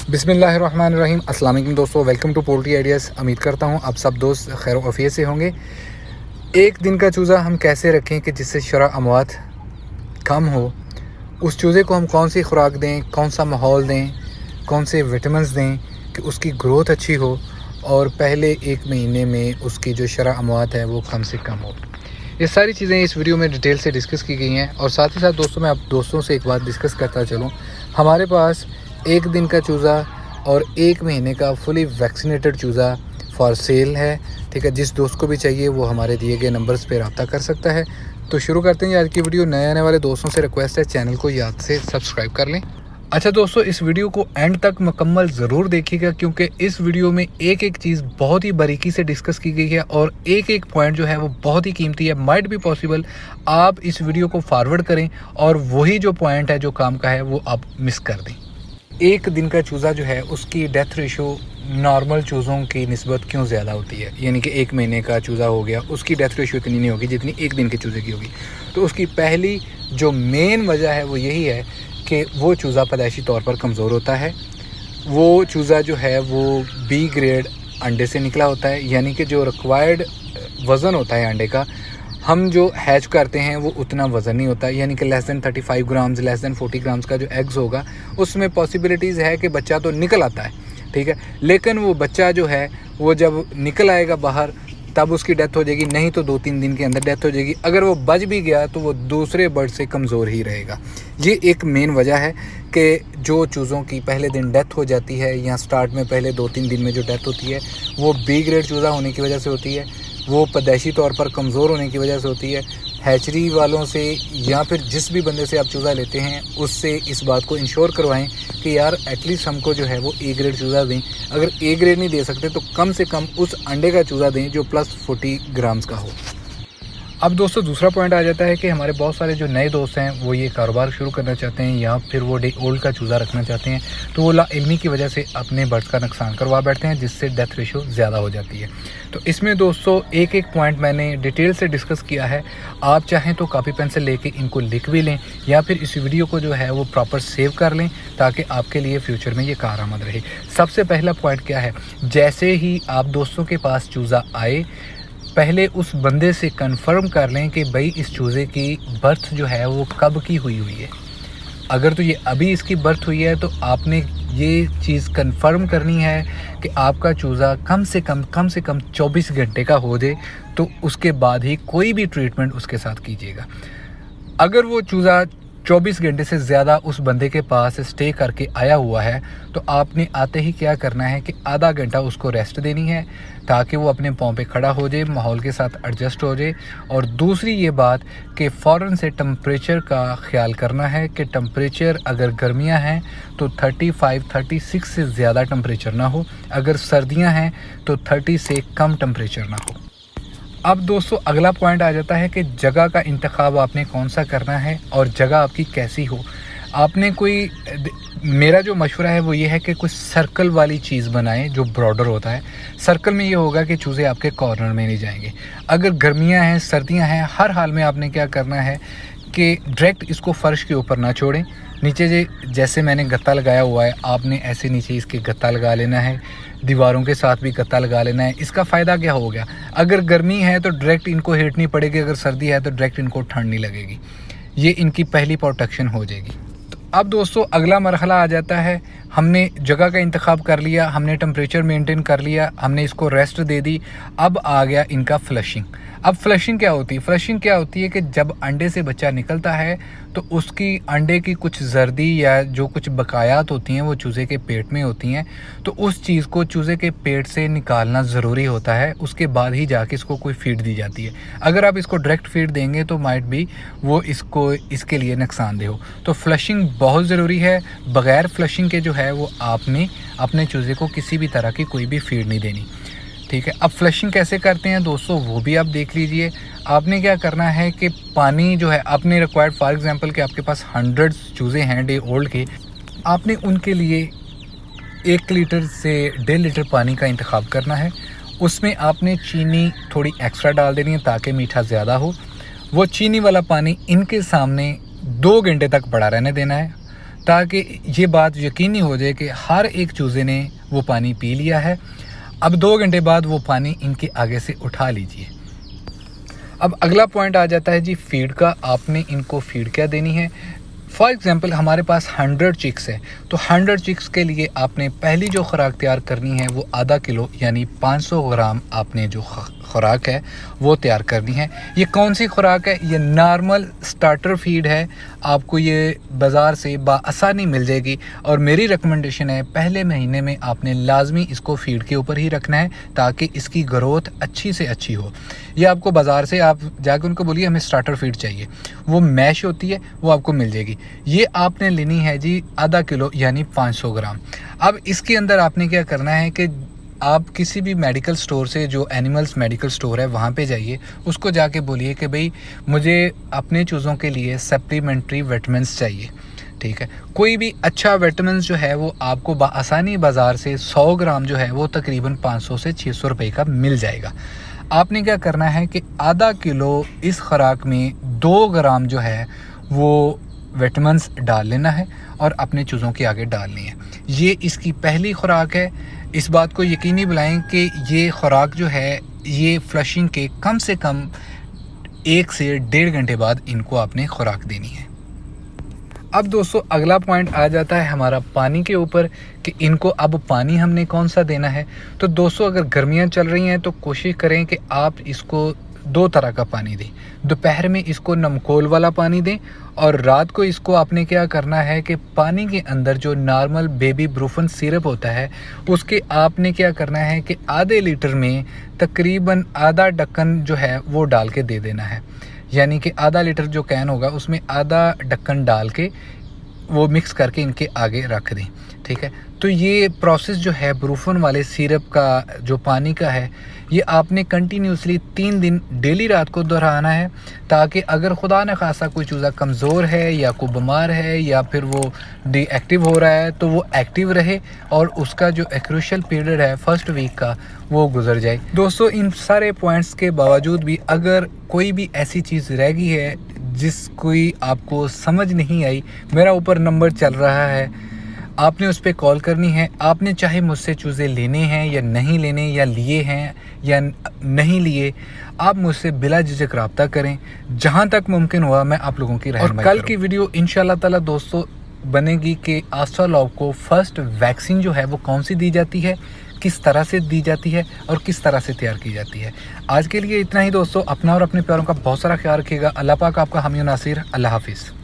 बिस्मिल्लाहिर्रहमानिर्रहीम। अस्सलाम वालेकुम दोस्तों, वेलकम टू पोल्ट्री आइडियाज़। उम्मीद करता हूँ आप सब दोस्त खैर आफियत से होंगे। एक दिन का चूज़ा हम कैसे रखें कि जिससे शरह अमवात कम हो। उस चूज़े को हम कौन सी खुराक दें, कौन सा माहौल दें, कौन से विटामिन्स दें कि उसकी ग्रोथ अच्छी हो और पहले एक महीने में उसकी जो शरह अमवात है वो कम से कम हो। ये सारी चीज़ें इस वीडियो में डिटेल से डिस्कस की गई हैं। और साथ ही साथ दोस्तों, मैं आप दोस्तों से एक बात डिस्कस करता चलूँ। हमारे पास एक दिन का चूज़ा और एक महीने का फुली वैक्सीनेटेड चूज़ा फॉर सेल है। ठीक है, जिस दोस्त को भी चाहिए वो हमारे दिए गए नंबर्स पे रब्ता कर सकता है। तो शुरू करते हैं आज की वीडियो। नए आने वाले दोस्तों से रिक्वेस्ट है, चैनल को याद से सब्सक्राइब कर लें। अच्छा दोस्तों, इस वीडियो को एंड तक मुकम्मल ज़रूर देखिएगा, क्योंकि इस वीडियो में एक एक चीज़ बहुत ही बारीकी से डिस्कस की गई है और एक एक पॉइंट जो है वो बहुत ही कीमती है। माइट भी पॉसिबल आप इस वीडियो को फॉरवर्ड करें और वही जो पॉइंट है जो काम का है वो आप मिस कर दें। एक दिन का चूज़ा जो है उसकी डेथ रेशो नॉर्मल चूज़ों की निस्बत क्यों ज़्यादा होती है, यानी कि एक महीने का चूज़ा हो गया उसकी डेथ रेशो इतनी नहीं होगी जितनी एक दिन के चूज़े की होगी। तो उसकी पहली जो मेन वजह है वो यही है कि वो चूज़ा पैदाइशी तौर पर कमज़ोर होता है। वो चूज़ा जो है वो बी ग्रेड अंडे से निकला होता है, यानी कि जो रिक्वायर्ड वज़न होता है अंडे का, हम जो हैच करते हैं वो उतना वज़न नहीं होता, यानी कि less than 35 grams, less than 40 grams का जो एग्स होगा उसमें पॉसिबिलिटीज़ है कि बच्चा तो निकल आता है। ठीक है, लेकिन वो बच्चा जो है वो जब निकल आएगा बाहर तब उसकी डेथ हो जाएगी, नहीं तो 2-3 दिन के अंदर डेथ हो जाएगी। अगर वो बच भी गया तो वो दूसरे बर्ड से कमज़ोर ही रहेगा। ये एक मेन वजह है कि जो चूज़ों की पहले दिन डेथ हो जाती है या स्टार्ट में पहले 2-3 दिन में जो डेथ होती है वो बी ग्रेड चूज़ा होने की वजह से होती है, वो पैदाइशी तौर पर कमज़ोर होने की वजह से होती है। हैचरी वालों से या फिर जिस भी बंदे से आप चूज़ा लेते हैं उससे इस बात को इंश्योर करवाएं कि यार एटलीस्ट हमको जो है वो ए ग्रेड चूज़ा दें। अगर ए ग्रेड नहीं दे सकते तो कम से कम उस अंडे का चूज़ा दें जो प्लस 40 ग्राम्स का हो। अब दोस्तों दूसरा पॉइंट आ जाता है कि हमारे बहुत सारे जो नए दोस्त हैं वो ये कारोबार शुरू करना चाहते हैं या फिर वो डे ओल्ड का चूज़ा रखना चाहते हैं, तो वो लाइल्मी की वजह से अपने बर्ड्स का नुकसान करवा बैठते हैं, जिससे डेथ रेशो ज़्यादा हो जाती है। तो इसमें दोस्तों एक एक पॉइंट मैंने डिटेल से डिस्कस किया है। आप चाहें तो कॉपी पेन से लेके इनको लिख भी लें या फिर इस वीडियो को जो है वो प्रॉपर सेव कर लें ताकि आपके लिए फ्यूचर में ये कारआमद रहे। सबसे पहला पॉइंट क्या है, जैसे ही आप दोस्तों के पास चूज़ा आए पहले उस बंदे से कंफर्म कर लें कि भाई इस चूज़े की बर्थ जो है वो कब की हुई है। अगर तो ये अभी इसकी बर्थ हुई है तो आपने ये चीज़ कंफर्म करनी है कि आपका चूज़ा कम से कम 24 घंटे का हो जाए, तो उसके बाद ही कोई भी ट्रीटमेंट उसके साथ कीजिएगा। अगर वो चूज़ा 24 घंटे से ज़्यादा उस बंदे के पास स्टे करके आया हुआ है तो आपने आते ही क्या करना है कि आधा घंटा उसको रेस्ट देनी है ताकि वो अपने पाँव पे खड़ा हो जाए, माहौल के साथ एडजस्ट हो जाए। और दूसरी ये बात कि फ़ौरन से टेम्परेचर का ख्याल करना है कि टेम्परेचर अगर गर्मियां हैं तो 35-36 से ज़्यादा टेम्परेचर ना हो, अगर सर्दियां हैं तो 30 से कम टेम्परेचर ना हो। अब दोस्तों अगला पॉइंट आ जाता है कि जगह का इंतखाब आपने कौन सा करना है और जगह आपकी कैसी हो। आपने कोई, मेरा जो मशवरा है वो ये है कि कोई सर्कल वाली चीज़ बनाएं जो बॉर्डर होता है। सर्कल में ये होगा कि चूज़े आपके कॉर्नर में नहीं जाएंगे। अगर गर्मियां हैं, सर्दियां हैं, हर हाल में आपने क्या करना है कि डायरेक्ट इसको फ़र्श के ऊपर ना छोड़ें। नीचे जैसे मैंने गत्ता लगाया हुआ है आपने ऐसे नीचे इसके गत्ता लगा लेना है, दीवारों के साथ भी गत्ता लगा लेना है। इसका फ़ायदा क्या हो गया, अगर गर्मी है तो डायरेक्ट इनको हीट नहीं पड़ेगी, अगर सर्दी है तो डायरेक्ट इनको ठंड नहीं लगेगी। ये इनकी पहली प्रोटेक्शन हो जाएगी। तो अब दोस्तों अगला मरहला आ जाता है, हमने जगह का इंतखाब कर लिया, हमने टेम्परेचर मेंटेन कर लिया, हमने इसको रेस्ट दे दी। अब आ गया इनका फ्लशिंग। अब फ्लशिंग क्या होती है, फ्लशिंग क्या होती है कि जब अंडे से बच्चा निकलता है तो उसकी अंडे की कुछ जर्दी या जो कुछ बकायात होती हैं वो चूज़े के पेट में होती हैं, तो उस चीज़ को चूज़े के पेट से निकालना ज़रूरी होता है। उसके बाद ही जाके इसको कोई फीड दी जाती है। अगर आप इसको डायरेक्ट फीड देंगे तो माइट भी वो इसके लिए नुकसानदेह हो। तो फ्लशिंग बहुत ज़रूरी है। बग़ैर फ्लशिंग के जो है वो आपने अपने चूज़े को किसी भी तरह की कोई भी फीड नहीं देनी। ठीक है, अब फ्लशिंग कैसे करते हैं दोस्तों वो भी आप देख लीजिए। आपने क्या करना है कि पानी जो है आपने रिक्वायर्ड, फॉर एग्जांपल कि आपके पास 100 चूज़े हैं डे ओल्ड के, आपने उनके लिए 1 लीटर से 1.5 लीटर पानी का इंतखाब करना है। उसमें आपने चीनी थोड़ी एक्स्ट्रा डाल देनी है ताकि मीठा ज़्यादा हो। वो चीनी वाला पानी इनके सामने 2 घंटे तक पड़ा रहने देना है। ताकि ये बात यकीनी हो जाए कि हर एक चूज़े ने वो पानी पी लिया है। अब 2 घंटे बाद वो पानी इनके आगे से उठा लीजिए। अब अगला पॉइंट आ जाता है जी फीड का। आपने इनको फीड क्या देनी है। फॉर एग्ज़ाम्पल हमारे पास 100 चिक्स है, तो 100 चिक्स के लिए आपने पहली जो खुराक तैयार करनी है वो आधा किलो यानी 500 ग्राम आपने जो खुराक है वो तैयार करनी है। ये कौन सी खुराक है? ये नॉर्मल स्टार्टर फीड है। आपको ये बाज़ार से बआसानी मिल जाएगी और मेरी रिकमेंडेशन है पहले महीने में आपने लाजमी इसको फीड के ऊपर ही रखना है ताकि इसकी ग्रोथ अच्छी से अच्छी हो। ये आपको बाज़ार से आप जाकर उनको बोलिए हमें स्टार्टर फीड चाहिए, वो मैश होती है, वो आपको मिल जाएगी। ये आपने लेनी है जी आधा किलो यानी 500 ग्राम। अब इसके अंदर आपने क्या करना है कि आप किसी भी मेडिकल स्टोर से, जो एनिमल्स मेडिकल स्टोर है वहाँ पे जाइए, उसको जाके बोलिए कि भाई मुझे अपने चूज़ों के लिए सप्लीमेंट्री विटामिन्स चाहिए। ठीक है, कोई भी अच्छा विटामिन्स जो है वो आपको बआसानी बाज़ार से 100 ग्राम जो है वो तकरीबन 500 से 600 रुपये का मिल जाएगा। आपने क्या करना है कि आधा किलो इस खुराक में 2 ग्राम जो है वो विटामिन्स डाल लेना है और अपने चूज़ों के आगे डालनी है। ये इसकी पहली खुराक है। इस बात को यकीनी बनाएं कि ये खुराक जो है ये फ्लशिंग के कम से कम 1 से 1.5 घंटे बाद इनको आपने खुराक देनी है। अब दोस्तों अगला पॉइंट आ जाता है हमारा पानी के ऊपर कि इनको अब पानी हमने कौन सा देना है। तो दोस्तों अगर गर्मियाँ चल रही हैं तो कोशिश करें कि आप इसको 2 तरह का पानी दें। दोपहर में इसको नमकोल वाला पानी दें और रात को इसको आपने क्या करना है कि पानी के अंदर जो नॉर्मल बेबी ब्रूफन सिरप होता है उसके आपने क्या करना है कि आधे लीटर में तकरीबन आधा ढक्कन जो है वो डाल के दे देना है। यानी कि आधा लीटर जो कैन होगा उसमें आधा ढक्कन डाल के वो मिक्स करके इनके आगे रख दें। ठीक है, तो ये प्रोसेस जो है ब्रूफन वाले सिरप का जो पानी का है ये आपने कंटिन्यूसली 3 दिन डेली रात को दोहराना है ताकि अगर खुदा न खासा कोई चूज़ा कमज़ोर है या कोई बीमार है या फिर वो डीएक्टिव हो रहा है तो वो एक्टिव रहे और उसका जो क्रूशियल पीरियड है फर्स्ट वीक का वो गुजर जाए। दोस्तों इन सारे पॉइंट्स के बावजूद भी अगर कोई भी ऐसी चीज़ रह गई है जिस कोई आपको समझ नहीं आई, मेरा ऊपर नंबर चल रहा है, आपने उस पर कॉल करनी है। आपने चाहे मुझसे चूज़े लेने हैं या नहीं लेने, या लिए हैं या नहीं लिए, आप मुझसे बिला झिझक रब्ता करें। जहां तक मुमकिन हुआ मैं आप लोगों की रहनुमाई करूं। कल की वीडियो इंशाल्लाह ताला दोस्तों बनेगी कि आस्ट्रालॉग को फर्स्ट वैक्सीन जो है वो कौन सी दी जाती है, किस तरह से दी जाती है और किस तरह से तैयार की जाती है। आज के लिए इतना ही दोस्तों। अपना और अपने प्यारों का बहुत सारा ख्याल रखिएगा। अल्लाह पाक आपका हामी नासिर। अल्लाह हाफिज़।